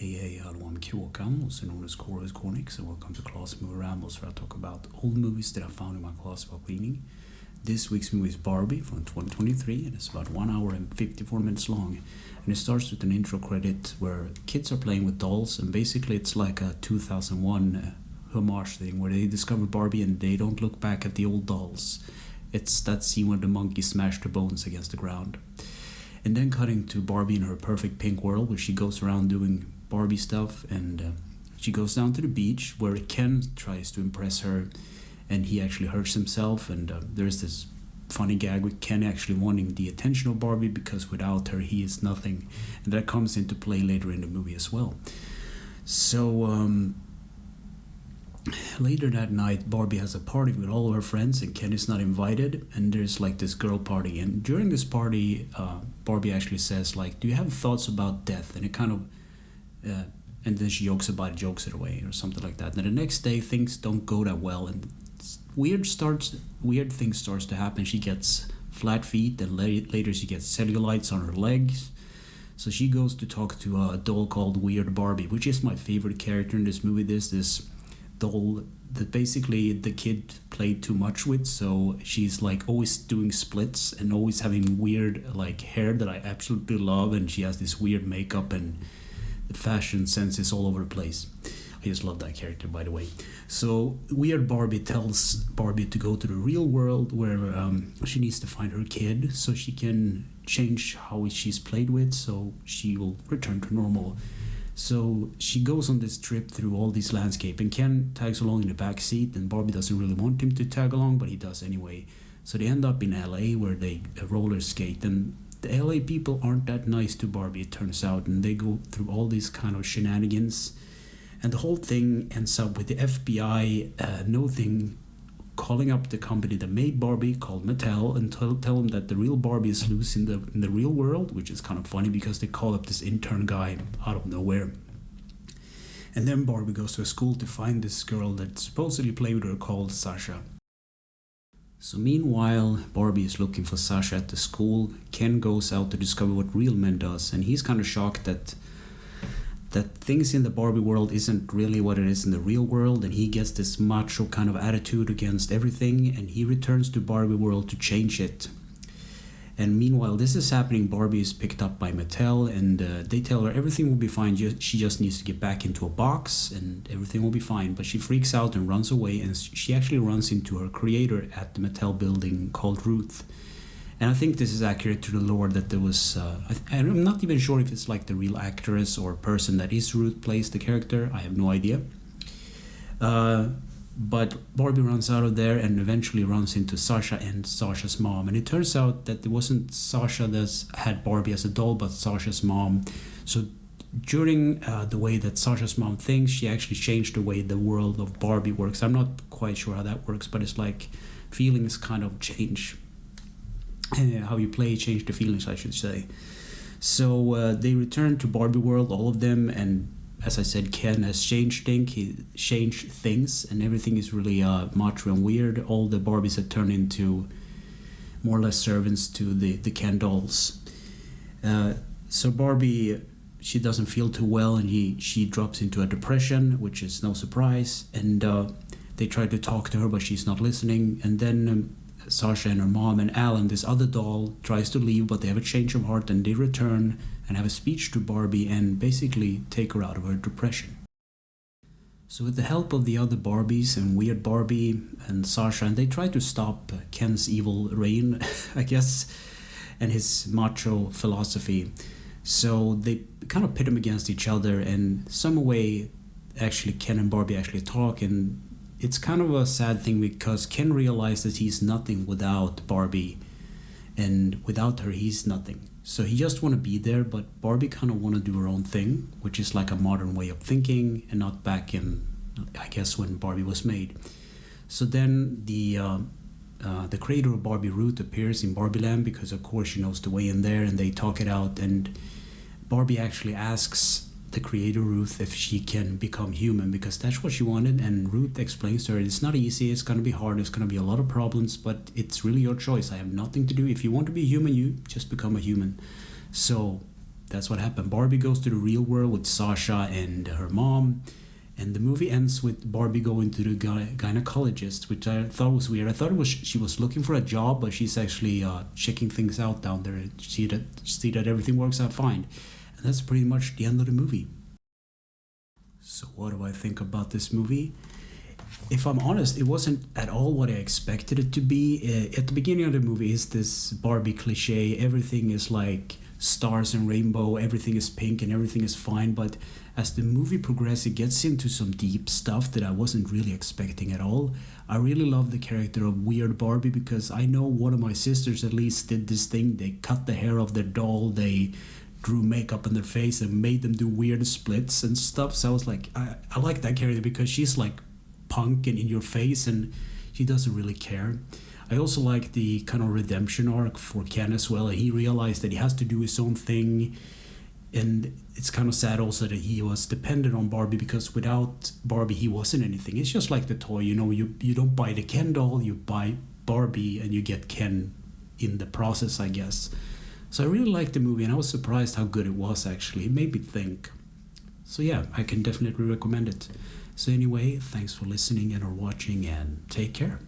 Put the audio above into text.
Hey, hello, I'm Kråkan, also known as Cornix, and welcome to Class Movie Rambles, where I talk about old movies that I found in my class while cleaning. This week's movie is Barbie from 2023, and it's about 1 hour and 54 minutes long. And it starts with an intro credit where kids are playing with dolls, and basically it's like a 2001 homage thing where they discover Barbie and they don't look back at the old dolls. It's that scene where the monkey smashed the bones against the ground. And then cutting to Barbie in her perfect pink world, where she goes around doing Barbie stuff, and she goes down to the beach where Ken tries to impress her, and he actually hurts himself. And there's this funny gag with Ken actually wanting the attention of Barbie because without her he is nothing, and that comes into play later in the movie as well. So later that night, Barbie has a party with all of her friends, and Ken is not invited. And there's like this girl party, and during this party, Barbie actually says, like, "Do you have thoughts about death?" And it kind of, and then she jokes it away, or something like that. And the next day, things don't go that well, and weird things starts to happen. She gets flat feet, and later she gets cellulites on her legs. So she goes to talk to a doll called Weird Barbie, which is my favorite character in this movie. There's this doll that basically the kid played too much with, so she's like always doing splits and always having weird like hair that I absolutely love, and she has this weird makeup, and the fashion sense is all over the place. I just love that character, by the way. So Weird Barbie tells Barbie to go to the real world where she needs to find her kid so she can change how she's played with, so she will return to normal. So she goes on this trip through all these landscape, and Ken tags along in the back seat, and Barbie doesn't really want him to tag along, but he does anyway. So they end up in LA where they roller skate, and the LA people aren't that nice to Barbie, it turns out, and they go through all these kind of shenanigans, and the whole thing ends up with the FBI calling up the company that made Barbie, called Mattel, and tell them that the real Barbie is loose in the real world, which is kind of funny because they call up this intern guy out of nowhere. And then Barbie goes to a school to find this girl that supposedly played with her called Sasha. So meanwhile, Barbie is looking for Sasha at the school. Ken goes out to discover what real men does, and he's kind of shocked that things in the Barbie world isn't really what it is in the real world, and he gets this macho kind of attitude against everything, and he returns to Barbie world to change it. And meanwhile this is happening, Barbie is picked up by Mattel, and they tell her everything will be fine, she just needs to get back into a box and everything will be fine. But she freaks out and runs away, and she actually runs into her creator at the Mattel building called Ruth. And I think this is accurate to the lore that there was, I'm not even sure if it's like the real actress or person that is Ruth plays the character, I have no idea. But Barbie runs out of there and eventually runs into Sasha and Sasha's mom. And it turns out that it wasn't Sasha that had Barbie as a doll, but Sasha's mom. So during the way that Sasha's mom thinks, she actually changed the way the world of Barbie works. I'm not quite sure how that works, but it's like feelings kind of change. How you play change the feelings, I should say. So they return to Barbie world, all of them, and as I said, Ken has changed things, and everything is really macho and weird. All the Barbies have turned into more or less servants to the Ken dolls. So Barbie, she doesn't feel too well, and she drops into a depression, which is no surprise, and they try to talk to her, but she's not listening. And then Sasha and her mom and Alan, this other doll, tries to leave, but they have a change of heart and they return and have a speech to Barbie and basically take her out of her depression. So with the help of the other Barbies and Weird Barbie and Sasha, and they try to stop Ken's evil reign, I guess, and his macho philosophy. So they kind of pit them against each other, and some way actually Ken and Barbie actually talk, and it's kind of a sad thing because Ken realizes he's nothing without Barbie, and without her he's nothing. So he just want to be there, but Barbie kind of want to do her own thing, which is like a modern way of thinking and not back in, I guess, when Barbie was made. So then the creator of Barbie, Ruth, appears in Barbie Land because of course she knows the way in there, and they talk it out, and Barbie actually asks the creator Ruth if she can become human because that's what she wanted, and Ruth explains to her it's not easy, it's going to be hard, it's going to be a lot of problems, but it's really your choice. I have nothing to do. If you want to be human, you just become a human. So that's what happened. Barbie goes to the real world with Sasha and her mom, and the movie ends with Barbie going to the gynecologist, which I thought was weird. I thought it was she was looking for a job, but she's actually checking things out down there and see that everything works out fine. And that's pretty much the end of the movie. So what do I think about this movie? If I'm honest, it wasn't at all what I expected it to be. At the beginning of the movie is this Barbie cliche. Everything is like stars and rainbow, everything is pink and everything is fine. But as the movie progresses, it gets into some deep stuff that I wasn't really expecting at all. I really love the character of Weird Barbie because I know one of my sisters at least did this thing. They cut the hair of their doll, they drew makeup on their face and made them do weird splits and stuff. So I was like, I like that character because she's like punk and in your face and she doesn't really care. I also like the kind of redemption arc for Ken as well. He realized that he has to do his own thing, and it's kind of sad also that he was dependent on Barbie because without Barbie he wasn't anything. It's just like the toy, you know, you don't buy the Ken doll, you buy Barbie and you get Ken in the process, I guess. So I really liked the movie and I was surprised how good it was actually. It made me think. So yeah, I can definitely recommend it. So anyway, thanks for listening and or watching and take care.